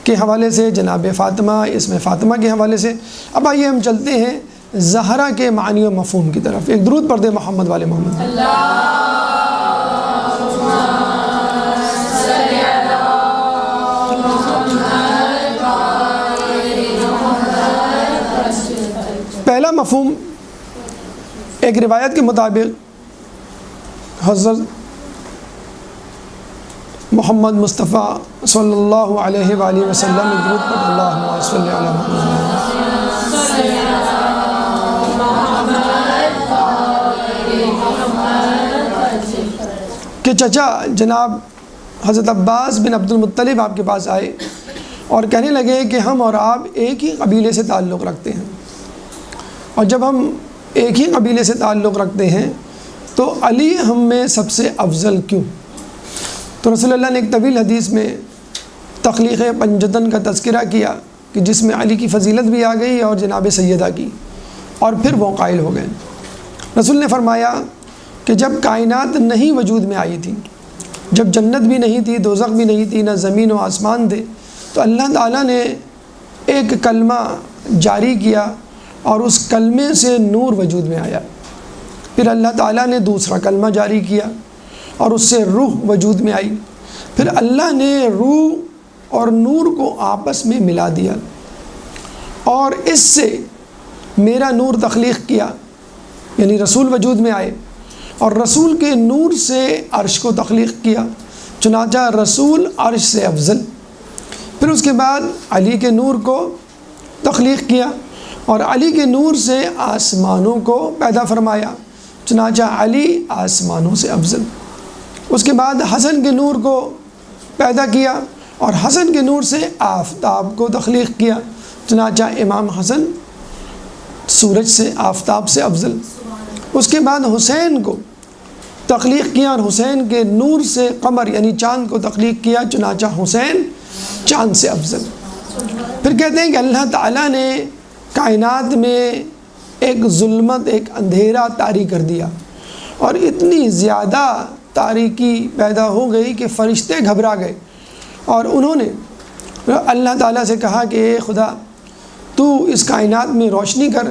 کے حوالے سے، جناب فاطمہ اسم فاطمہ کے حوالے سے۔ اب آئیے ہم چلتے ہیں زہرا کے معنی و مفہوم کی طرف۔ ایک درود پڑھ دیں محمد والے محمد۔ پہلا مفہوم، ایک روایت کے مطابق حضرت محمد مصطفیٰ صلی اللہ علیہ وآلہ وسلم نے درود پڑھ اللہم صلی علی محمد، کہ چچا جناب حضرت عباس بن عبد المطلب آپ کے پاس آئے اور کہنے لگے کہ ہم اور آپ ایک ہی قبیلے سے تعلق رکھتے ہیں، اور جب ہم ایک ہی قبیلے سے تعلق رکھتے ہیں تو علی ہم میں سب سے افضل کیوں؟ تو رسول اللہ نے ایک طویل حدیث میں تخلیق پنجتن کا تذکرہ کیا کہ جس میں علی کی فضیلت بھی آ گئی اور جناب سیدہ کی، اور پھر وہ قائل ہو گئے۔ رسول نے فرمایا کہ جب کائنات نہیں وجود میں آئی تھی، جب جنت بھی نہیں تھی، دوزخ بھی نہیں تھی، نہ زمین و آسمان تھے، تو اللہ تعالیٰ نے ایک کلمہ جاری کیا اور اس کلمے سے نور وجود میں آیا۔ پھر اللہ تعالیٰ نے دوسرا کلمہ جاری کیا اور اس سے روح وجود میں آئی۔ پھر اللہ نے روح اور نور کو آپس میں ملا دیا اور اس سے میرا نور تخلیق کیا، یعنی رسول وجود میں آئے، اور رسول کے نور سے عرش کو تخلیق کیا، چنانچہ رسول عرش سے افضل۔ پھر اس کے بعد علی کے نور کو تخلیق کیا اور علی کے نور سے آسمانوں کو پیدا فرمایا، چنانچہ علی آسمانوں سے افضل۔ اس کے بعد حسن کے نور کو پیدا کیا اور حسن کے نور سے آفتاب کو تخلیق کیا، چنانچہ امام حسن سورج سے، آفتاب سے افضل۔ اس کے بعد حسین کو تخلیق کیا اور حسین کے نور سے قمر یعنی چاند کو تخلیق کیا، چنانچہ حسین چاند سے افضل۔ پھر کہتے ہیں کہ اللہ تعالیٰ نے کائنات میں ایک ظلمت، ایک اندھیرا طاری کر دیا اور اتنی زیادہ تاریکی پیدا ہو گئی کہ فرشتے گھبرا گئے، اور انہوں نے اللہ تعالیٰ سے کہا کہ اے خدا تو اس کائنات میں روشنی کر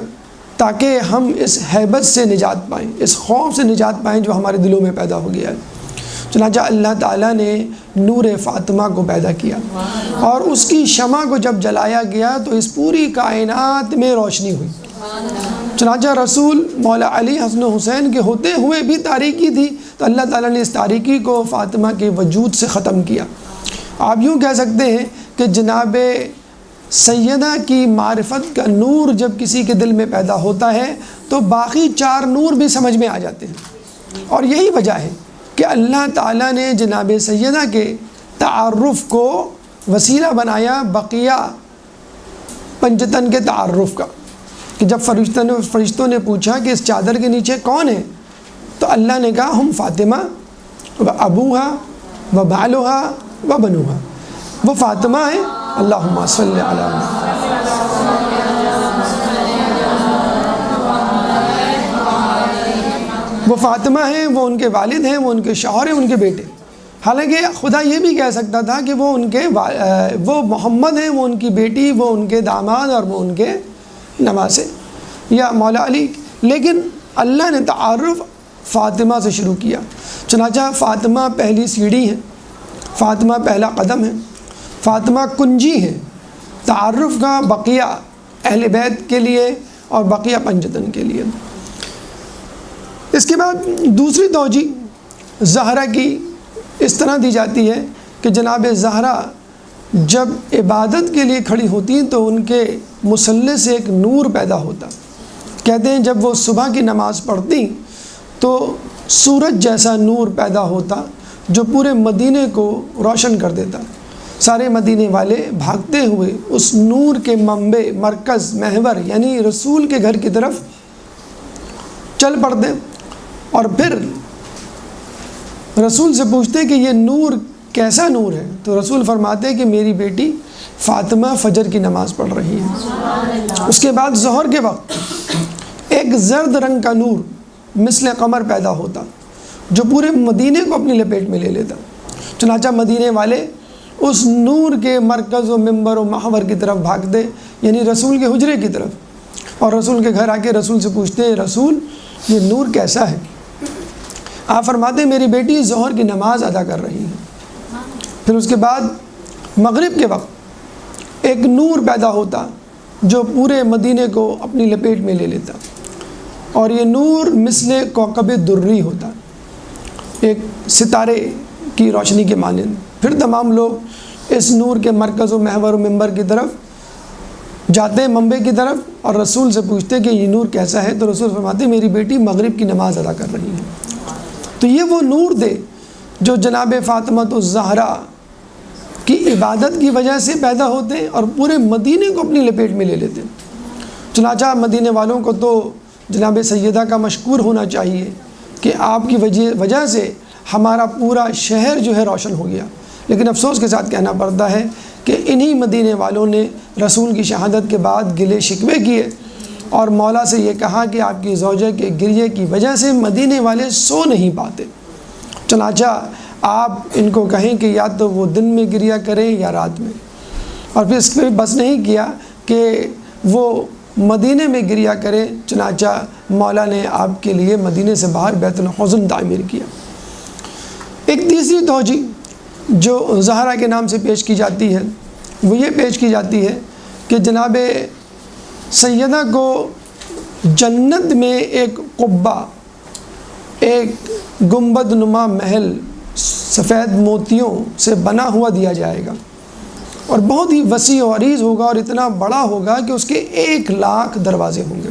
تاکہ ہم اس ہیبت سے نجات پائیں، اس خوف سے نجات پائیں جو ہمارے دلوں میں پیدا ہو گیا ہے۔ چنانچہ اللہ تعالیٰ نے نور فاطمہ کو پیدا کیا اور اس کی شمع کو جب جلایا گیا تو اس پوری کائنات میں روشنی ہوئی۔ چنانچہ رسول مولا علی حسن و حسین کے ہوتے ہوئے بھی تاریکی تھی، تو اللہ تعالیٰ نے اس تاریکی کو فاطمہ کے وجود سے ختم کیا۔ آپ یوں کہہ سکتے ہیں کہ جناب سیدہ کی معرفت کا نور جب کسی کے دل میں پیدا ہوتا ہے تو باقی چار نور بھی سمجھ میں آ جاتے ہیں، اور یہی وجہ ہے کہ اللہ تعالیٰ نے جناب سیدہ کے تعارف کو وسیلہ بنایا بقیہ پنجتن کے تعارف کا، کہ جب فرشتوں نے پوچھا کہ اس چادر کے نیچے کون ہے، تو اللہ نے کہا ہم فاطمہ و ابوہا و بالوہا و بنوہا، وہ فاطمہ ہے، اللہم صلی علی محمد، وہ فاطمہ ہیں، وہ ان کے والد ہیں، وہ ان کے شوہر ہیں، ان کے بیٹے۔ حالانکہ خدا یہ بھی کہہ سکتا تھا کہ وہ محمد ہیں، وہ ان کی بیٹی، وہ ان کے داماد اور وہ ان کے نواسے یا مولا علی، لیکن اللہ نے تعارف فاطمہ سے شروع کیا۔ چنانچہ فاطمہ پہلی سیڑھی ہے، فاطمہ پہلا قدم ہے، فاطمہ کنجی ہے تعارف کا بقیہ اہل بیت کے لیے اور بقیہ پنجتن کے لیے۔ اس کے بعد دوسری توجہ زہرا کی اس طرح دی جاتی ہے کہ جناب زہرا جب عبادت کے لیے کھڑی ہوتی ہیں تو ان کے مصلے سے ایک نور پیدا ہوتا۔ کہتے ہیں جب وہ صبح کی نماز پڑھتی تو سورج جیسا نور پیدا ہوتا جو پورے مدینے کو روشن کر دیتا۔ سارے مدینے والے بھاگتے ہوئے اس نور کے منبع، مرکز، محور یعنی رسول کے گھر کی طرف چل پڑتے، اور پھر رسول سے پوچھتے کہ یہ نور کیسا نور ہے؟ تو رسول فرماتے ہیں کہ میری بیٹی فاطمہ فجر کی نماز پڑھ رہی ہے۔ اس کے بعد ظہر کے وقت ایک زرد رنگ کا نور مثل قمر پیدا ہوتا جو پورے مدینے کو اپنی لپیٹ میں لے لیتا۔ چنانچہ مدینے والے اس نور کے مرکز و منبر و محور کی طرف بھاگتے، یعنی رسول کے حجرے کی طرف، اور رسول کے گھر آ کے رسول سے پوچھتے ہیں رسول یہ نور کیسا ہے؟ آپ فرماتے ہیں میری بیٹی ظہر کی نماز ادا کر رہی ہے۔ پھر اس کے بعد مغرب کے وقت ایک نور پیدا ہوتا جو پورے مدینے کو اپنی لپیٹ میں لے لیتا، اور یہ نور مثل کوكب دری ہوتا، ایک ستارے کی روشنی کے مانند۔ پھر تمام لوگ اس نور کے مرکز و محور و منبر کی طرف جاتے ہیں، منبع کی طرف، اور رسول سے پوچھتے کہ یہ نور کیسا ہے؟ تو رسول فرماتے میری بیٹی مغرب کی نماز ادا کر رہی ہے۔ تو یہ وہ نور تھے جو جناب فاطمہ الزہرا کی عبادت کی وجہ سے پیدا ہوتے ہیں اور پورے مدینے کو اپنی لپیٹ میں لے لیتے ہیں۔ چنانچہ مدینے والوں کو تو جناب سیدہ کا مشکور ہونا چاہیے کہ آپ کی وجہ سے ہمارا پورا شہر جو ہے روشن ہو گیا، لیکن افسوس کے ساتھ کہنا پڑتا ہے کہ انہی مدینے والوں نے رسول کی شہادت کے بعد گلے شکوے کیے اور مولا سے یہ کہا کہ آپ کی زوجہ کے گریے کی وجہ سے مدینے والے سو نہیں پاتے، چنانچہ آپ ان کو کہیں کہ یا تو وہ دن میں گریا کریں یا رات میں، اور پھر اس پہ بس نہیں کیا کہ وہ مدینے میں گریا کریں، چنانچہ مولا نے آپ کے لیے مدینے سے باہر بیت الحزن تعمیر کیا۔ ایک تیسری توجہ جو زہرا کے نام سے پیش کی جاتی ہے وہ یہ پیش کی جاتی ہے کہ جناب سیدہ کو جنت میں ایک قبہ، ایک گنبد نما محل سفید موتیوں سے بنا ہوا دیا جائے گا، اور بہت ہی وسیع و عریض ہوگا اور اتنا بڑا ہوگا کہ اس کے 1,00,000 دروازے ہوں گے،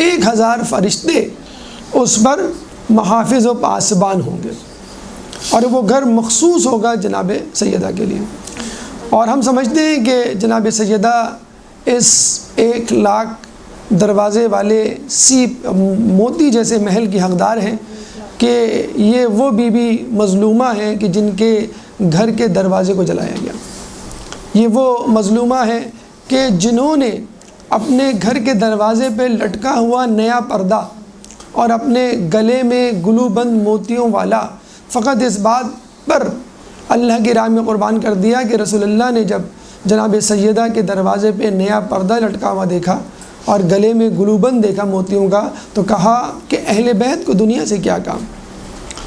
1000 فرشتے اس پر محافظ و پاسبان ہوں گے، اور وہ گھر مخصوص ہوگا جناب سیدہ کے لیے۔ اور ہم سمجھتے ہیں کہ جناب سیدہ اس 1,00,000 دروازے والے موتی جیسے محل کی حقدار ہیں کہ یہ وہ بی بی مظلومہ ہیں کہ جن کے گھر کے دروازے کو جلایا گیا، یہ وہ مظلومہ ہیں کہ جنہوں نے اپنے گھر کے دروازے پہ لٹکا ہوا نیا پردہ اور اپنے گلے میں گلو بند موتیوں والا فقط اس بات پر اللہ کی راہ میں قربان کر دیا کہ رسول اللہ نے جب جناب سیدہ کے دروازے پہ نیا پردہ لٹکا ہوا دیکھا اور گلے میں گلو بند دیکھا موتیوں کا تو کہا کہ اہل بیت کو دنیا سے کیا کام۔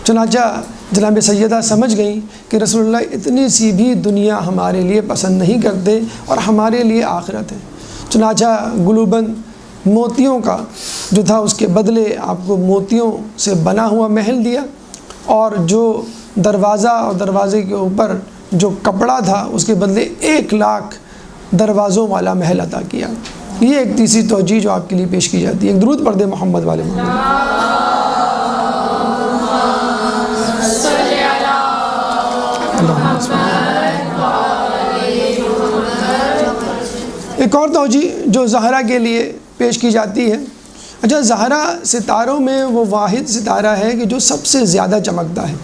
چنانچہ جناب سیدہ سمجھ گئیں کہ رسول اللہ اتنی سی بھی دنیا ہمارے لیے پسند نہیں کرتے اور ہمارے لیے آخرت ہے، چنانچہ گلو بند موتیوں کا جو تھا اس کے بدلے آپ کو موتیوں سے بنا ہوا محل دیا، اور جو دروازہ اور دروازے کے اوپر جو کپڑا تھا اس کے بدلے 1,00,000 دروازوں والا محل عطا کیا۔ یہ ایک تیسری توجہ جو آپ کے لیے پیش کی جاتی ہے۔ ایک درود پڑھ دیں محمد والے محمد۔ ایک اور توجہ جو زہرا کے لیے پیش کی جاتی ہے، اچھا زہرا ستاروں میں وہ واحد ستارہ ہے کہ جو سب سے زیادہ چمکتا ہے،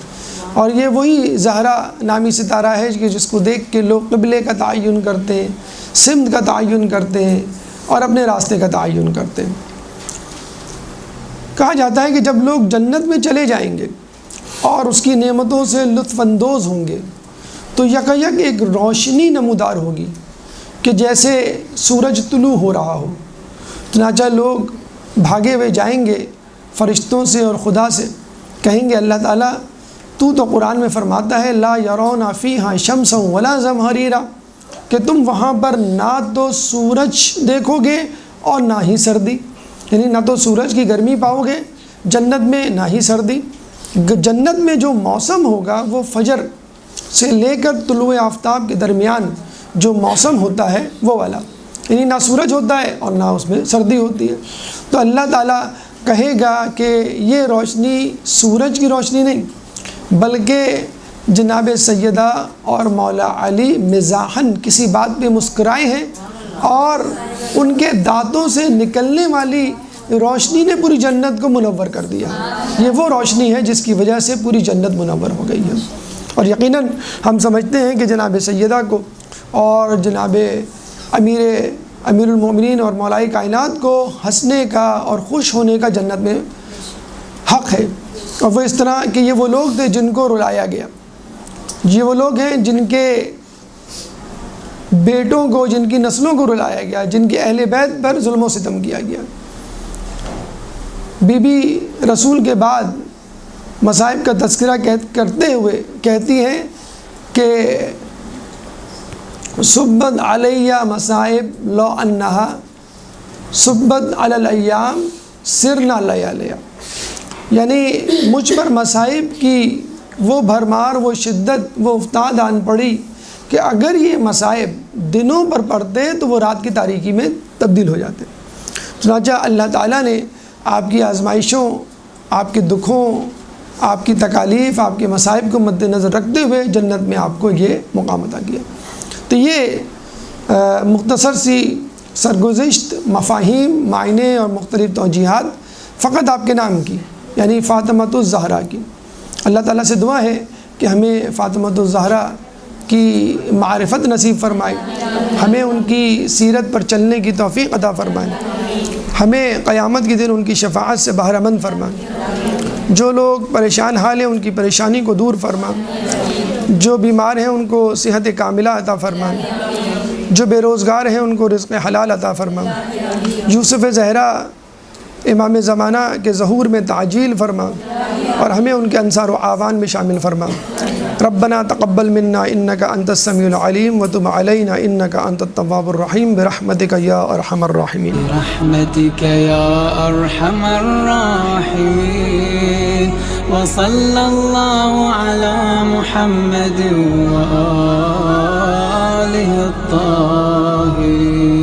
اور یہ وہی زہرا نامی ستارہ ہے کہ جس کو دیکھ کے لوگ قبلے کا تعین کرتے ہیں، سمت کا تعین کرتے ہیں اور اپنے راستے کا تعین کرتے ہیں۔ کہا جاتا ہے کہ جب لوگ جنت میں چلے جائیں گے اور اس کی نعمتوں سے لطف اندوز ہوں گے تو یکایک ایک روشنی نمودار ہوگی کہ جیسے سورج طلوع ہو رہا ہو، چنانچہ لوگ بھاگے ہوئے جائیں گے فرشتوں سے اور خدا سے، کہیں گے اللہ تعالیٰ تو قرآن میں فرماتا ہے لا یرون فیہا شمسا ولا زمہریرا، کہ تم وہاں پر نہ تو سورج دیکھو گے اور نہ ہی سردی، یعنی نہ تو سورج کی گرمی پاؤ گے جنت میں نہ ہی سردی۔ جنت میں جو موسم ہوگا وہ فجر سے لے کر طلوع آفتاب کے درمیان جو موسم ہوتا ہے وہ والا، یعنی نہ سورج ہوتا ہے اور نہ اس میں سردی ہوتی ہے۔ تو اللہ تعالیٰ کہے گا کہ یہ روشنی سورج کی روشنی نہیں بلکہ جناب سیدہ اور مولا علی مزاحن کسی بات پہ مسکرائے ہیں اور ان کے دانتوں سے نکلنے والی روشنی نے پوری جنت کو منور کر دیا۔ یہ وہ روشنی ہے جس کی وجہ سے پوری جنت منور ہو گئی ہے، اور یقیناً ہم سمجھتے ہیں کہ جناب سیدہ کو اور جناب امیر المومنین اور مولا کائنات کو ہنسنے کا اور خوش ہونے کا جنت میں حق ہے، اور وہ اس طرح کہ یہ وہ لوگ تھے جن کو رلایا گیا، یہ وہ لوگ ہیں جن کے بیٹوں کو، جن کی نسلوں کو رلایا گیا، جن کے اہل بیت پر ظلم و ستم کیا گیا۔ بی بی رسول کے بعد مصائب کا تذکرہ کرتے ہوئے کہتی ہیں کہ صبت علیہ مصائب لو انہا صبت علی الایام سرنا لیالیا، یعنی مجھ پر مصائب کی وہ بھرمار، وہ شدت، وہ افتاد آن پڑی کہ اگر یہ مصائب دنوں پر پڑتے تو وہ رات کی تاریکی میں تبدیل ہو جاتے۔ چنانچہ اللہ تعالیٰ نے آپ کی آزمائشوں، آپ کے دکھوں، آپ کی تکالیف، آپ کے مصائب کو مد نظر رکھتے ہوئے جنت میں آپ کو یہ مقام عطا کیا۔ تو یہ مختصر سی سرگزشت مفاہیم، معنی اور مختلف توجیہات فقط آپ کے نام کی، یعنی فاطمۃ الزہرا کی۔ اللہ تعالیٰ سے دعا ہے کہ ہمیں فاطمۃ الزہرا کی معرفت نصیب فرمائے، ہمیں ان کی سیرت پر چلنے کی توفیق عطا فرمائے، ہمیں قیامت کے دن ان کی شفاعت سے بہرہ مند فرمائے۔ جو لوگ پریشان حال ہیں ان کی پریشانی کو دور فرما، جو بیمار ہیں ان کو صحت کاملہ عطا فرما، جو بے روزگار ہیں ان کو رزق حلال عطا فرما، یوسف زہرا امام زمانہ کے ظہور میں تعجیل فرما، اور ہمیں ان کے انصار و اعوان میں شامل فرما۔ ربنا تقبل منا انک انت السمیع العلیم وتب علینا انک انت التواب الرحیم برحمتک یا ارحم الراحمین۔ برحمتک یا ارحم الراحمین وصلی اللہ علی محمد وآلہ الطاہرین۔